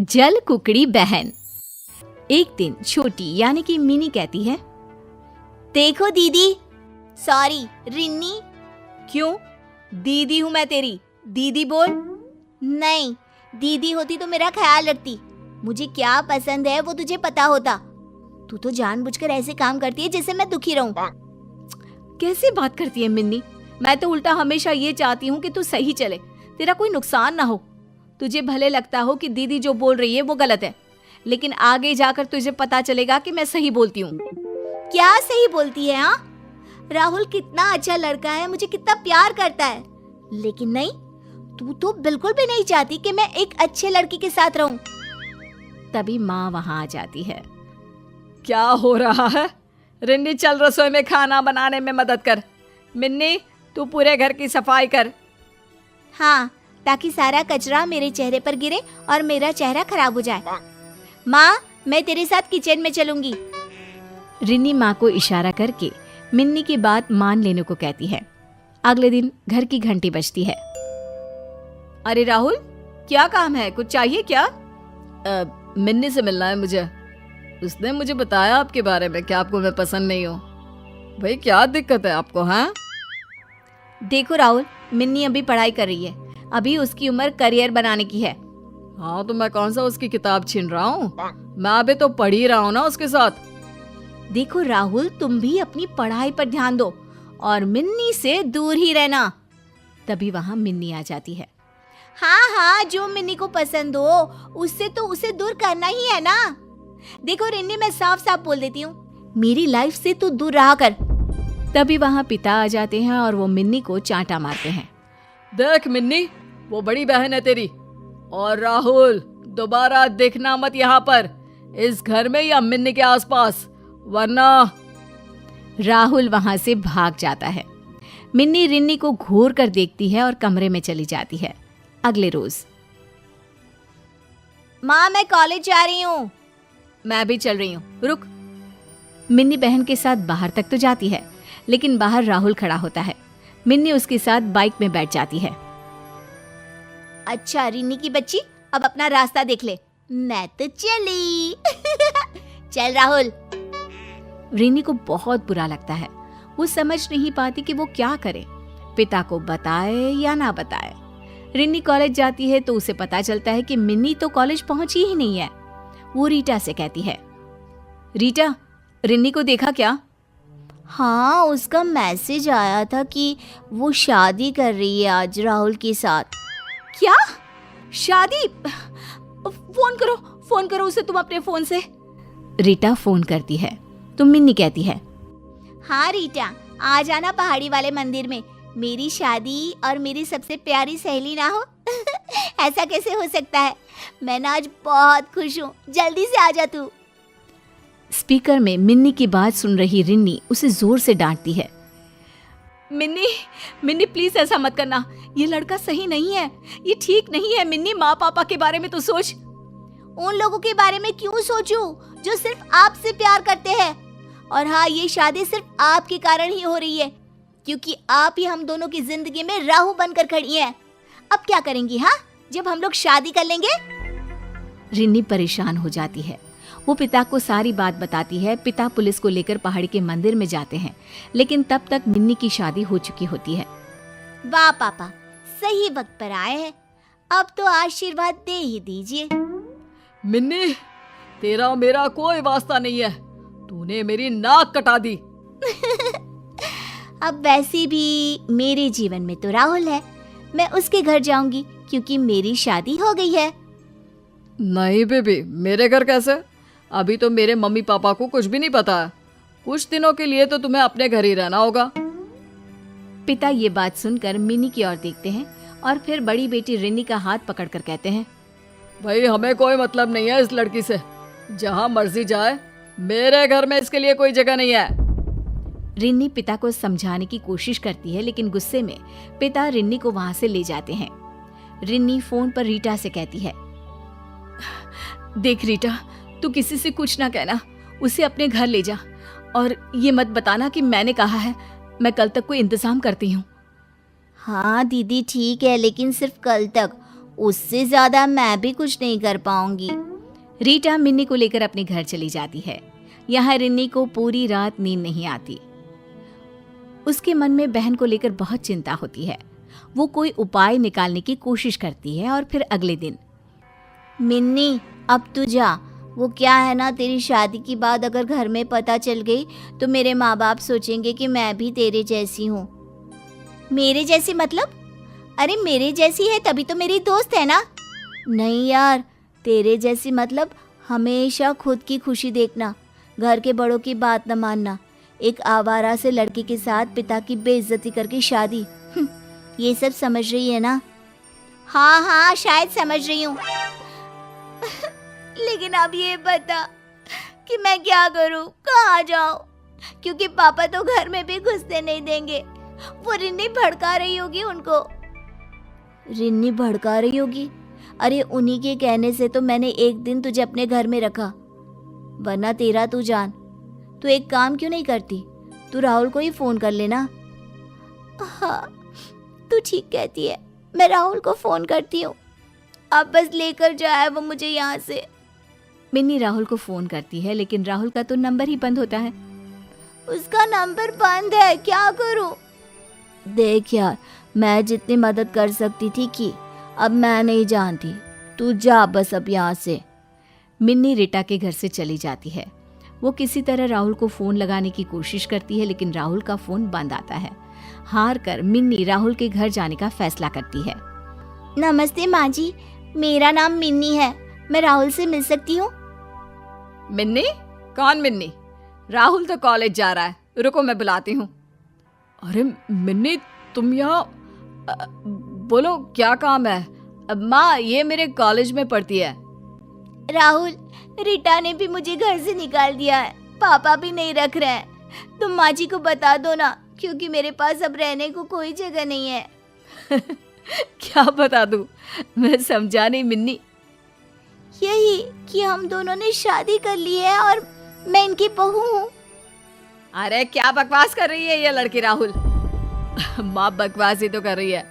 जल कुकड़ी बहन। एक दिन छोटी यानी कि मिनी कहती है, देखो दीदी, सॉरी रिन्नी। क्यों? दीदी हूँ मैं तेरी, दीदी बोल। नहीं, दीदी होती तो मेरा ख्याल रखती। मुझे क्या पसंद है वो तुझे पता होता। तू तो जानबूझकर ऐसे काम करती है जिससे मैं दुखी रहूं। कैसी बात करती है मिन्नी? मैं तो उल्टा हमेशा ये चाहती हूँ कि तू सही चले, तेरा कोई नुकसान ना हो। तुझे भले लगता हो कि दीदी जो बोल रही है वो गलत है, लेकिन आगे जाकर तुझे पता चलेगा कि मैं सही बोलती हूँ। क्या सही बोलती है? हाँ, राहुल कितना अच्छा लड़का है, मुझे कितना प्यार करता है, लेकिन नहीं, तू तो बिल्कुल भी नहीं चाहती कि मैं एक अच्छे लड़के के साथ रहूं। तभी माँ वहां आ जाती है। क्या हो रहा है? रिन्नी चल रसोई में खाना बनाने में मदद कर। मिन्नी तू पूरे घर की सफाई कर। हाँ, ताकि सारा कचरा मेरे चेहरे पर गिरे और मेरा चेहरा खराब हो जाए। माँ, मैं तेरे साथ किचन में चलूंगी। रिन्नी माँ को इशारा करके मिन्नी की बात मान लेने को कहती है। अगले दिन घर की घंटी बजती है। अरे राहुल, क्या काम है? कुछ चाहिए क्या? मिन्नी से मिलना है मुझे। उसने मुझे बताया आपके बारे में कि आपको मैं पसंद नहीं हूँ। भाई क्या दिक्कत है आपको? हाँ, देखो राहुल, मिन्नी अभी पढ़ाई कर रही है, अभी उसकी उम्र करियर बनाने की है। हाँ, तो मैं कौन सा उसकी किताब छीन रहा हूँ? मैं अभी तो पढ़ ही रहा हूँ ना उसके साथ। देखो राहुल, तुम भी अपनी पढ़ाई पर ध्यान दो और मिन्नी से दूर ही रहना। तभी वहाँ मिन्नी आ जाती है। हाँ हाँ, जो मिन्नी को पसंद हो उससे तो उसे दूर करना ही है ना। देखो रिन्नी, मैं साफ साफ बोल देती हूँ, मेरी लाइफ से तू दूर रहा कर। तभी वहाँ पिता आ जाते हैं और वो मिन्नी को चांटा मारते हैं। देख मिन्नी, वो बड़ी बहन है तेरी, और राहुल दोबारा देखना मत यहाँ पर, इस घर में या मिन्नी के आसपास, वरना। राहुल वहां से भाग जाता है। मिन्नी रिन्नी को घूर कर देखती है और कमरे में चली जाती है। अगले रोज, माँ मैं कॉलेज जा रही हूँ। मैं भी चल रही हूँ, रुक। मिन्नी बहन के साथ बाहर तक तो जाती है, लेकिन बाहर राहुल खड़ा होता है। मिन्नी उसके साथ बाइक में बैठ जाती है। अच्छा रिन्नी की बच्ची, अब अपना रास्ता देख ले, मैं तो चली। चल राहुल। रिन्नी को बहुत बुरा लगता है। वो समझ नहीं पाती कि वो क्या करे, पिता को बताए या ना बताए। रिन्नी कॉलेज जाती है तो उसे पता चलता है कि मिन्नी तो कॉलेज पहुंची ही नहीं है। वो रीटा से कहती है, रीटा, रिन्नी को देखा क्या? हाँ, उसका मैसेज आया था कि वो शादी कर रही है आज राहुल के साथ। क्या? शादी? फोन करो उसे तुम अपने फोन से। रीटा फोन करती है तो मिन्नी कहती है, हाँ रीटा, आ जाना पहाड़ी वाले मंदिर में, मेरी शादी और मेरी सबसे प्यारी सहेली ना हो। ऐसा कैसे हो सकता है? मैं ना आज बहुत खुश हूँ, जल्दी से आ जा तू। स्पीकर में मिन्नी की बात सुन रही रिन्नी उसे जोर से डांटती है। मिन्नी प्लीज ऐसा मत करना, ये लड़का सही नहीं है, ये ठीक नहीं है। मिन्नी, माँ पापा के बारे में तो सोच। उन लोगों के बारे में क्यों सोचूं जो सिर्फ आपसे प्यार करते हैं? और हाँ, ये शादी सिर्फ आपके कारण ही हो रही है, क्योंकि आप ही हम दोनों की जिंदगी में राहु बनकर खड़ी हैं। अब क्या करेंगी हाँ, जब हम लोग शादी कर लेंगे? रिन्नी परेशान हो जाती है। वो पिता को सारी बात बताती है। पिता पुलिस को लेकर पहाड़ी के मंदिर में जाते हैं, लेकिन तब तक मिन्नी की शादी हो चुकी होती है। वाह पापा, सही वक्त पर आए हैं, अब तो आशीर्वाद दे ही दीजिए। मिन्नी, तेरा और मेरा कोई वास्ता नहीं है, तूने मेरी नाक कटा दी। अब वैसे भी मेरे जीवन में तो राहुल है, मैं उसके घर जाऊंगी क्योंकि मेरी शादी हो गई है। नहीं बेबी, मेरे घर कैसे? अभी तो मेरे मम्मी पापा को कुछ भी नहीं पता है। कुछ दिनों के लिए तो तुम्हें अपने घर ही रहना होगा। पिता ये बात सुनकर मिन्नी की ओर देखते हैं और फिर बड़ी बेटी रिन्नी का हाथ पकड़कर कहते हैं, भाई हमें कोई मतलब नहीं है इस लड़की से, जहां मर्जी जाए, मेरे घर में इसके लिए कोई जगह नहीं है। रिन्नी पिता को समझाने की कोशिश करती है, लेकिन गुस्से में पिता रिन्नी को वहां से ले जाते हैं। रिन्नी फोन पर रीटा से कहती है, देख रीटा, तू किसी से कुछ ना कहना, उसे अपने घर ले जा और ये मत बताना कि मैंने कहा है। मैं कल तक कोई इंतजाम करती हूँ। हाँ दीदी ठीक है, लेकिन सिर्फ कल तक, उससे ज्यादा मैं भी कुछ नहीं कर पाऊंगी। रीटा मिन्नी को लेकर अपने घर चली जाती है। यहाँ रिन्नी को पूरी रात नींद नहीं आती। उसके मन में बहन को लेकर बहुत चिंता होती है। वो कोई उपाय निकालने की कोशिश करती है और फिर अगले दिन, मिन्नी अब तू जा। वो क्या है ना, तेरी शादी की बात अगर घर में पता चल गई तो मेरे माँ बाप सोचेंगे कि मैं भी तेरे जैसी हूँ। मेरे जैसी मतलब? अरे मेरे जैसी है तभी तो मेरी दोस्त है ना। नहीं यार, तेरे जैसी मतलब हमेशा खुद की खुशी देखना, घर के बड़ों की बात न मानना, एक आवारा से लड़की के साथ पिता की बेइज्जती करके शादी, ये सब समझ रही है ना? हाँ हाँ शायद समझ रही हूँ। लेकिन अब ये बता कि मैं क्या करूँ, कहाँ जाऊँ? क्योंकि पापा तो घर में भी घुसने नहीं देंगे। वो रिन्नी भड़का रही होगी उनको। रिन्नी भड़का रही होगी? अरे उन्हीं के कहने से तो मैंने एक दिन तुझे अपने घर में रखा, वरना तेरा तू जान। तू एक काम क्यों नहीं करती, तू राहुल को ही फोन कर लेना। हाँ तू ठीक कहती है, मैं राहुल को फोन करती हूँ। अब बस लेकर जाए वो मुझे यहाँ से। मिन्नी राहुल को फोन करती है लेकिन राहुल का तो नंबर ही बंद होता है। उसका नंबर बंद है, क्या करूँ? देख यार, मैं जितनी मदद कर सकती थी की, अब मैं नहीं जानती। तू जा बस अब यहाँ से। मिन्नी रीटा के घर से चली जाती है। वो किसी तरह राहुल को फोन लगाने की कोशिश करती है लेकिन राहुल का फोन बंद आता है। हार कर मिन्नी राहुल के घर जाने का फैसला करती है। नमस्ते माँ जी, मेरा नाम मिन्नी है, मैं राहुल से मिल सकती हूँ? मिन्नी? कौन मिन्नी? राहुल तो कॉलेज जा रहा है, रुको मैं बुलाती हूँ। अरे मिन्नी तुम यहाँ, बोलो क्या काम है? माँ ये मेरे कॉलेज में पढ़ती है। राहुल, रीटा ने भी मुझे घर से निकाल दिया है, पापा भी नहीं रख रहे हैं। तुम माँ जी को बता दो ना, क्योंकि मेरे पास अब रहने को कोई जगह नहीं है। क्या बता दूँ, मैं समझा नहीं मिन्नी। यही कि हम दोनों ने शादी कर ली है और मैं इनकी बहू हूँ। अरे क्या बकवास कर रही है ये लड़की राहुल? माँ बकवास ही तो कर रही है,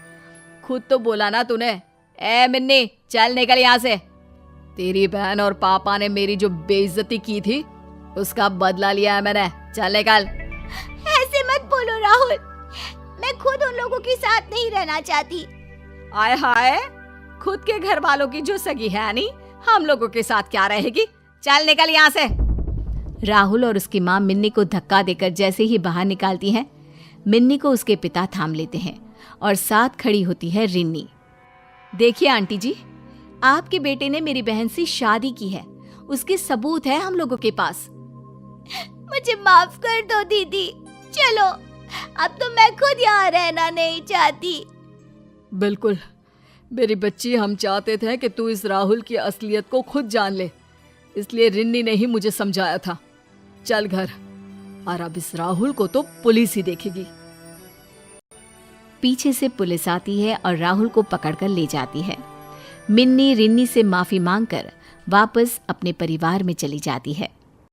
खुद तो बोला ना तूने। ए मिन्नी चल निकल यहाँ से। तेरी बहन और पापा ने मेरी जो बेइज्जती की थी उसका बदला लिया है मैंने, चल निकल। ऐसे मत बोलो राहुल, मैं खुद उन लोगों के साथ नहीं रहना चाहती। आय हाय, खुद के घर वालों की जो सगी है नहीं, हम लोगों के साथ क्या रहेगी? चल निकल यहाँ से। राहुल और उसकी माँ मिन्नी को धक्का देकर जैसे ही बाहर निकालती हैं, मिन्नी को उसके पिता थाम लेते हैं और साथ खड़ी होती है रिन्नी। देखिए आंटी जी, आपके बेटे ने मेरी बहन से शादी की है, उसके सबूत है हम लोगों के पास। मुझे माफ कर दो दीदी, चलो अब तो मैं खुद यहाँ रहना नहीं चाहती। बिल्कुल मेरी बच्ची, हम चाहते थे कि तू इस राहुल की असलियत को खुद जान ले, इसलिए रिन्नी ने ही मुझे समझाया था। चल घर, और अब इस राहुल को तो पुलिस ही देखेगी। पीछे से पुलिस आती है और राहुल को पकड़कर ले जाती है। मिन्नी रिन्नी से माफी मांगकर वापस अपने परिवार में चली जाती है।